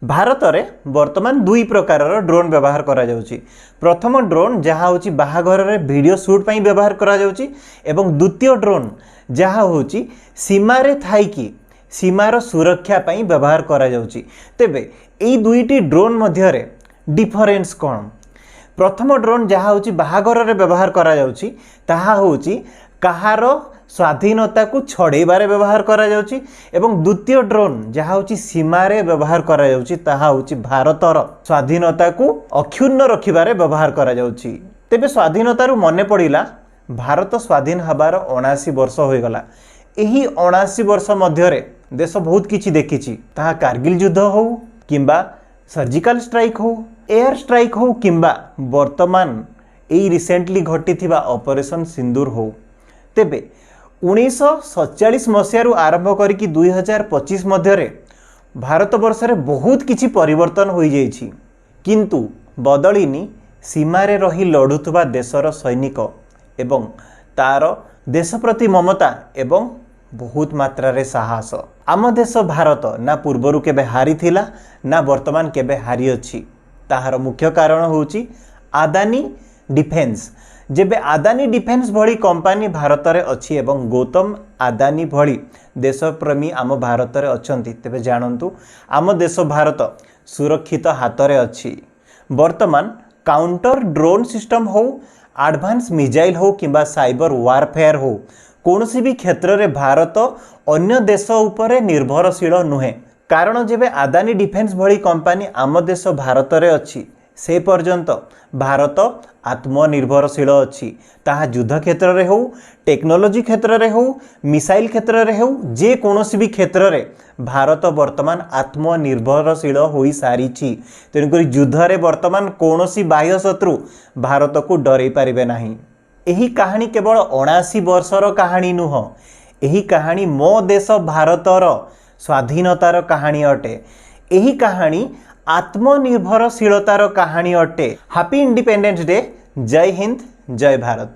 भारत में वर्तमान दुई प्रकार ड्रोन व्यवहार करा जाउची। प्रथम ड्रोन जहाँ होची बाहाघर रे वीडियो शूट पई व्यवहार करा जाउची एवं द्वितीय ड्रोन जहाँ होची सीमा रे थाई की सीमार सुरक्षा पई व्यवहार करा जाउची। तेबे एई दुईटी ड्रोन मध्य रे डिफरेंस कोन? प्रथम ड्रोन जहाँ होची बाहाघर रे व्यवहार करा जाउची ताहा होची कहार स्वाधीनता को छड़ेबारे व्यवहार करा जाउची एवं द्वितीय ड्रोन जहाँ होची सीमारे व्यवहार करा जाउची ताहा होची भारतर स्वाधीनता को अक्षुण्ण रखिबारे व्यवहार करा जाउची। तेबे स्वाधीनता रु मने पड़िला भारत स्वाधीन हबार 79 वर्ष हो गला। एही 79 वर्ष मध्य रे देश बहुत किछि देखिछि, ताहा कारगिल युद्ध हो किंबा सर्जिकल स्ट्राइक हो, एयर स्ट्राइक हो किंबा वर्तमान एई रिसेंटली घटिथिबा ऑपरेशन सिंदूर हो। तेबे 1947 मसीह आरंभ करिकी 2025 मध्य भारत वर्ष रे बहुत किछि परिवर्तन हो जाइछि, किंतु बदलिनी सीमारे रही लड़ुथुबा देशर सैनिक एवं तार देश प्रति ममता एवं बहुत मात्रा रे साहस। आम देश भारत ना पूर्वरु केबे हारी थिला ना वर्तमान केबे हारी अछि। ताहार मुख्य कारण होची आदानी डिफेन्स। जेबे आदानी डिफेन्स भली कंपनी भारत रे अछि एवं गौतम आदानी भली देशप्रेमी आम भारत रे अछंती, तेबे जानंतु आम देश भारत सुरक्षित हाथ रे अछि। वर्तमान काउंटर ड्रोन सिस्टम हो, एडवांस मिसाइल हो किंबा साइबर वारफेयर हो, कोनोसी भी क्षेत्र रे भारत अन्य देश उपरे निर्भरशील नुहे। कारण जेबे आदानी डिफेन्स भली कंपनी आम देश भारत रे अछि से पर्यंत भारत आत्मनिर्भरशील अछि। ताहा युद्ध क्षेत्र रे हो, टेक्नोलोजी क्षेत्र रे हो, मिसाइल क्षेत्र रे हो, जे कोनोसी भी क्षेत्र रे भारत वर्तमान आत्मनिर्भरशील होई सारिछि। तेणुकरी युद्ध रे वर्तमान कोनोसी बाह्य शत्रु भारत को डरै पारिबे नाही। एही कहानी केवल 79 वर्षर कहानी नुह, एही कहानी मो देश भारतर स्वाधीनतार कहानी अटे। एही कहानी आत्मनिर्भरशीलतार कहानी अटे। Happy independence day. जय हिंद, जय भारत।